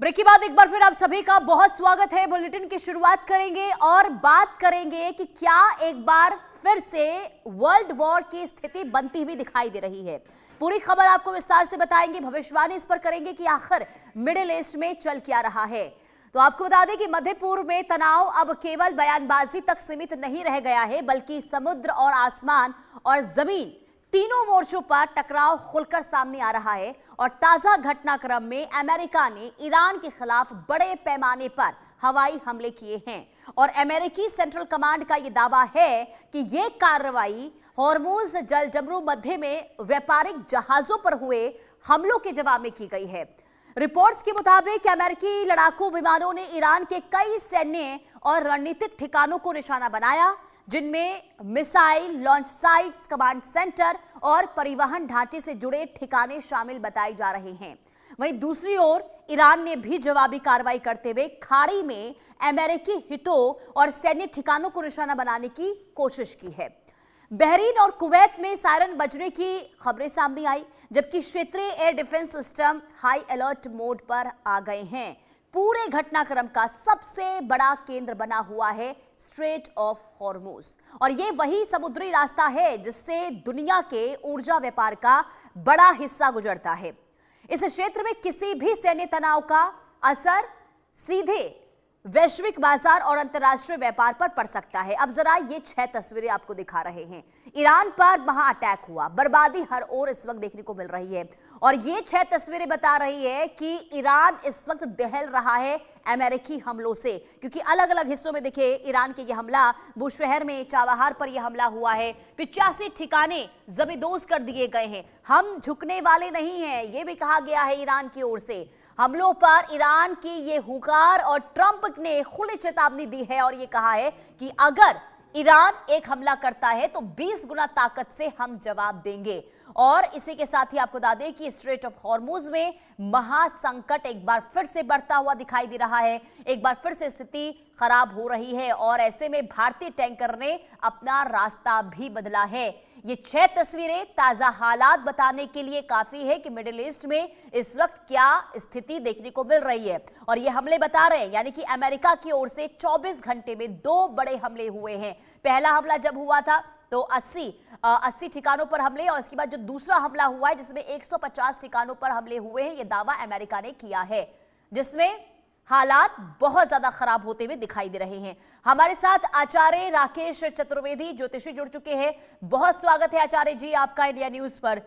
Break के बाद एक बार फिर आप सभी का बहुत स्वागत है। बुलेटिन की शुरुआत करेंगे और बात करेंगे कि क्या एक बार फिर से वर्ल्ड वॉर की स्थिति बनती हुई दिखाई दे रही है। पूरी खबर आपको विस्तार से बताएंगे, भविष्यवाणी इस पर करेंगे कि आखिर मिडिल ईस्ट में चल क्या रहा है। तो आपको बता दें कि मध्य पूर्व में तनाव अब केवल बयानबाजी तक सीमित नहीं रह गया है, बल्कि समुद्र और आसमान और जमीन तीनों मोर्चों पर टकराव खुलकर सामने आ रहा है। और ताजा घटनाक्रम में अमेरिका ने ईरान के खिलाफ बड़े पैमाने पर हवाई हमले किए हैं और अमेरिकी सेंट्रल कमांड का यह दावा है कि यह कार्रवाई हॉर्मुज जलजमरू मध्य में व्यापारिक जहाजों पर हुए हमलों के जवाब में की गई है। रिपोर्ट्स के मुताबिक अमेरिकी लड़ाकू विमानों ने ईरान के कई सैन्य और रणनीतिक ठिकानों को निशाना बनाया, जिनमें missile launch sites, command centre और परिवहन ढांचे से जुड़े ठिकाने शामिल बताए जा रहे हैं। वहीं दूसरी ओर ईरान ने भी जवाबी कार्रवाई करते हुए खाड़ी में अमेरिकी हितों और सैन्य ठिकानों को निशाना बनाने की कोशिश की है। बहरीन और कुवैत में सायरन बजने की खबरें सामने आई, जबकि क्षेत्रीय air defence system high alert mode पर आ गए हैं। पूरे घटनाक्रम का सबसे बड़ा केंद्र बना हुआ है स्ट्रेट ऑफ हॉर्मुज, और यह वही समुद्री रास्ता है जिससे दुनिया के ऊर्जा व्यापार का बड़ा हिस्सा गुजरता है। इस क्षेत्र में किसी भी सैन्य तनाव का असर सीधे वैश्विक बाजार और अंतर्राष्ट्रीय व्यापार पर पड़ सकता है। अब जरा ये 6 तस्वीरें आपको दिखा रहे हैं। ईरान पर वहां अटैक हुआ, बर्बादी हर ओर इस वक्त देखने को मिल रही है, और ये 6 तस्वीरें बता रही है कि ईरान इस वक्त दहल रहा है अमेरिकी हमलों से, क्योंकि अलग अलग हिस्सों में देखे ईरान के ये हमला। बुशहर में चाबहार पर यह हमला हुआ है, 85 ठिकाने जमींदोज कर दिए गए हैं। हम झुकने वाले नहीं हैं, यह भी कहा गया है ईरान की ओर से। हमलों पर ईरान की ये हुंकार, और ट्रंप ने खुली चेतावनी दी है और ये कहा है कि अगर ईरान एक हमला करता है तो 20 गुना ताकत से हम जवाब देंगे। और इसी के साथ ही आपको बता दें कि स्ट्रेट ऑफ हॉर्मुज में महासंकट एक बार फिर से बढ़ता हुआ दिखाई दे रहा है। एक बार फिर से स्थिति खराब हो रही है, और ऐसे में भारतीय टैंकर ने अपना रास्ता भी बदला है। ये 6 तस्वीरें ताजा हालात बताने के लिए काफी है कि मिडिल ईस्ट में इस वक्त क्या स्थिति देखने को मिल रही है। और ये हमले बता रहे हैं, यानी कि अमेरिका की ओर से 24 घंटे में 2 बड़े हमले हुए हैं। पहला हमला जब हुआ था तो 80 ठिकानों पर हमले, और इसके बाद जो दूसरा हमला हुआ है जिसमें 150 ठिकानों पर हमले हुए हैं, यह दावा अमेरिका ने किया है, जिसमें हालात बहुत ज्यादा खराब होते हुए दिखाई दे रहे हैं। हमारे साथ आचार्य राकेश चतुर्वेदी ज्योतिषी जुड़ चुके हैं। बहुत स्वागत है आचार्य जी आपका इंडिया न्यूज पर।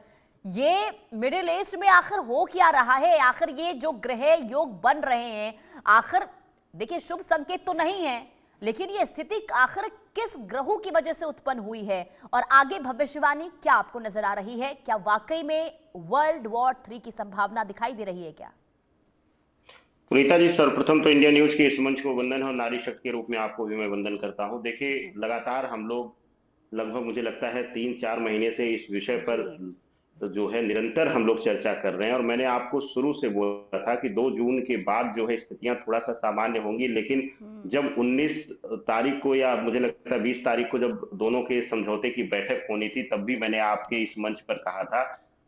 ये मिडिल ईस्ट में आखिर हो क्या रहा है? आखिर ये जो ग्रह योग बन रहे हैं, आखिर देखिए शुभ संकेत तो नहीं है, लेकिन ये स्थिति आखिर किस ग्रहों की वजह से उत्पन्न हुई है, और आगे भविष्यवाणी क्या आपको नजर आ रही है? क्या वाकई में वर्ल्ड वॉर 3 की संभावना दिखाई दे रही है क्या? पुनीता जी, सर्वप्रथम तो इंडिया न्यूज के इस मंच को वंदन है, और नारी शक्ति के रूप में आपको भी मैं वंदन करता हूं। देखिए, लगातार हम लोग लगभग मुझे लगता है 3-4 महीने से इस विषय पर जो है निरंतर हम लोग चर्चा कर रहे हैं, और मैंने आपको शुरू से बोला था कि 2 जून के बाद जो है स्थितियां थोड़ा सा सामान्य होंगी, लेकिन जब 19 तारीख को या मुझे लगता है 20 तारीख को जब दोनों के समझौते की बैठक होनी थी, तब भी मैंने आपके इस मंच पर कहा था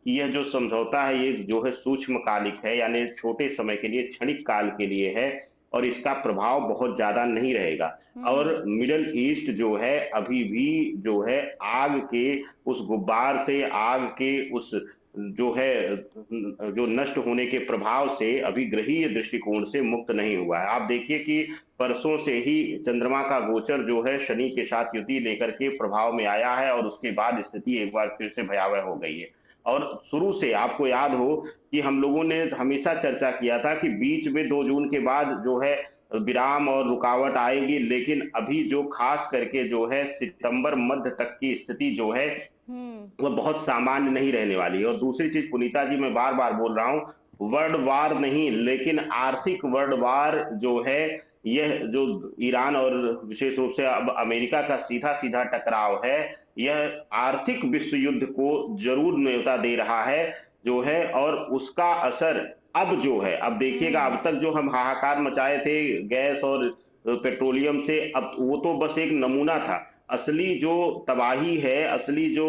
कि यह जो समझौता है ये जो है सूक्ष्मकालिक है, यानी छोटे समय के लिए, क्षणिक काल के लिए है, और इसका प्रभाव बहुत ज्यादा नहीं रहेगा। और मिडल ईस्ट जो है अभी भी जो है आग के उस गुब्बार से, आग के उस जो है जो नष्ट होने के प्रभाव से अभी ग्रहीय दृष्टिकोण से मुक्त नहीं हुआ है। आप देखिए कि परसों से ही चंद्रमा का गोचर जो है शनि के साथ युति लेकर के प्रभाव में आया है, और उसके बाद स्थिति एक बार फिर से भयावह हो गई है। और शुरू से आपको याद हो कि हम लोगों ने हमेशा चर्चा किया था कि बीच में 2 जून के बाद जो है विराम और रुकावट आएगी, लेकिन अभी जो खास करके जो है सितंबर मध्य तक की स्थिति जो है वह बहुत सामान्य नहीं रहने वाली है। और दूसरी चीज पुनीता जी, मैं बार बार बोल रहा हूं, वर्ल्ड वार नहीं लेकिन आर्थिक वर्ल्ड वार जो है, यह जो ईरान और विशेष रूप से अब अमेरिका का सीधा सीधा टकराव है, यह आर्थिक विश्व युद्ध को जरूर न्योता दे रहा है जो है। और उसका असर अब जो है, अब देखिएगा, अब तक जो हम हाहाकार मचाए थे गैस और पेट्रोलियम से, अब वो तो बस एक नमूना था। असली जो तबाही है, असली जो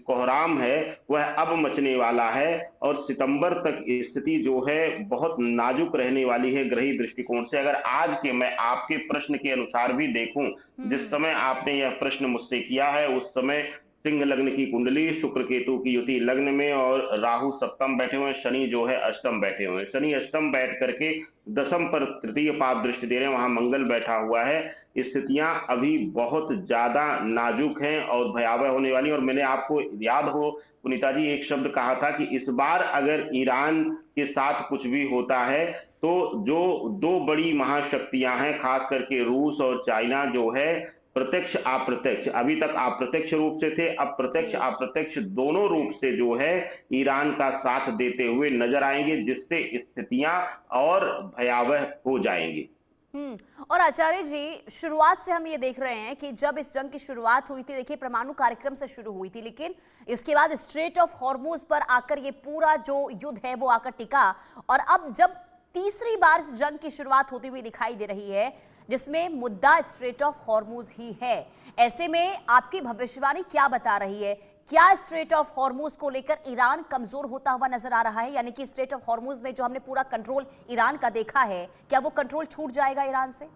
कोहराम है, वह अब मचने वाला है और सितंबर तक स्थिति जो है बहुत नाजुक रहने वाली है ग्रही दृष्टिकोण से। अगर आज के मैं आपके प्रश्न के अनुसार भी देखूं, जिस हम्म। समय आपने यह प्रश्न मुझसे किया है उस समय सिंह लग्न की कुंडली, शुक्र केतु की युति लग्न में और राहु सप्तम बैठे हुए हैं, शनि जो है अष्टम बैठे हुए हैं। शनि अष्टम बैठ करके दसम पर तृतीय पाप दृष्टि दे रहे हैं, वहां मंगल बैठा हुआ है। स्थितियां अभी बहुत ज्यादा नाजुक हैं और भयावह होने वाली। और मैंने आपको याद हो पुनीता जी एक शब्द कहा था कि इस बार अगर ईरान के साथ कुछ भी होता है तो जो दो बड़ी महाशक्तियां हैं, खास करके रूस और चाइना जो है, प्रत्यक्ष अप्रत्यक्ष, अभी तक अप्रत्यक्ष रूप से थे, अब प्रत्यक्ष जी। अप्रत्यक्ष दोनों रूप से जो है ईरान का साथ देते हुए नजर आएंगे, जिससे स्थितियां और भयावह हो जाएंगी। और आचार्य जी, शुरुआत से हम ये देख रहे हैं कि जब इस जंग की शुरुआत हुई थी, देखिए परमाणु कार्यक्रम से शुरू हुई थी, लेकिन इसके बाद स्ट्रेट ऑफ हॉर्मूज पर आकर ये पूरा जो युद्ध है वो आकर टिका। और अब जब तीसरी बार इस जंग की शुरुआत होती हुई दिखाई दे रही है, जिसमें मुद्दा स्ट्रेट ऑफ हॉर्मूज ही है, ऐसे में आपकी भविष्यवाणी क्या बता रही है? क्या स्ट्रेट ऑफ हॉर्मूज को लेकर ईरान कमजोर होता हुआ नजर आ रहा है? यानी कि स्ट्रेट ऑफ हॉर्मूज में जो हमने पूरा कंट्रोल ईरान का देखा है, क्या वो कंट्रोल छूट जाएगा ईरान से?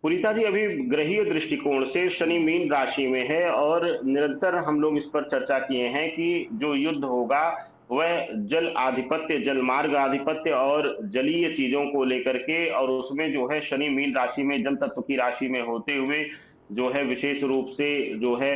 पुनीता जी, अभी ग्रहीय दृष्टिकोण से शनि मीन राशि में है और निरंतर हम लोग इस पर चर्चा किए हैं कि जो युद्ध होगा वह जल आधिपत्य, जल मार्ग आधिपत्य और जलीय चीजों को लेकर के, और उसमें जो है शनि मीन राशि में जल तत्व की राशि में होते हुए जो है विशेष रूप से जो है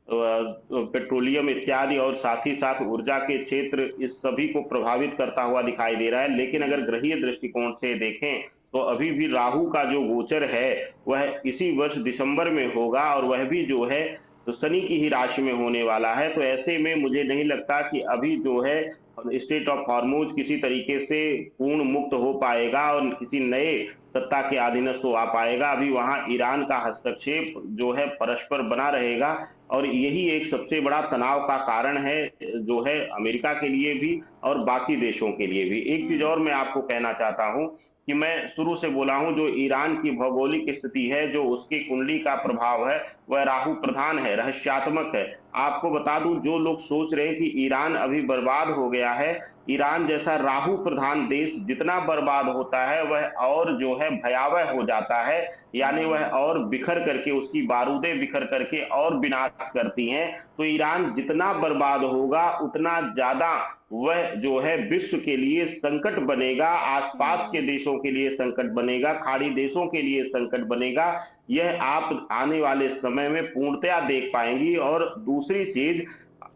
पेट्रोलियम इत्यादि और साथ ही साथ ऊर्जा के क्षेत्र, इस सभी को प्रभावित करता हुआ दिखाई दे रहा है। लेकिन अगर ग्रहीय दृष्टिकोण से देखें तो अभी भी राहु का जो गोचर है वह इसी वर्ष दिसंबर में होगा और वह भी जो है तो शनि की ही राशि में होने वाला है। तो ऐसे में मुझे नहीं लगता कि अभी जो है स्टेट ऑफ हॉर्मूज किसी तरीके से पूर्ण मुक्त हो पाएगा और किसी नए सत्ता के अधीनस्थ आ पाएगा। अभी वहां ईरान का हस्तक्षेप जो है परस्पर बना रहेगा और यही एक सबसे बड़ा तनाव का कारण है जो है अमेरिका के लिए भी और बाकी देशों के लिए भी। एक चीज और मैं आपको कहना चाहता हूं कि मैं शुरू से बोला हूं, जो ईरान की भौगोलिक स्थिति है, जो उसकी कुंडली का प्रभाव है, वह राहु प्रधान है, रहस्यात्मक है। आपको बता दूं, जो लोग सोच रहे हैं कि ईरान अभी बर्बाद हो गया है, ईरान जैसा राहु प्रधान देश जितना बर्बाद होता है वह और जो है भयावह हो जाता है। यानी वह और बिखर करके, उसकी बारूदें बिखर करके और विनाश करती हैं। तो ईरान जितना बर्बाद होगा उतना ज्यादा वह जो है विश्व के लिए संकट बनेगा, आसपास के देशों के लिए संकट बनेगा, खाड़ी देशों के लिए संकट बनेगा। यह आप आने वाले समय में पूर्णतया देख पाएंगी। और दूसरी चीज,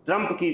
ट्रंप की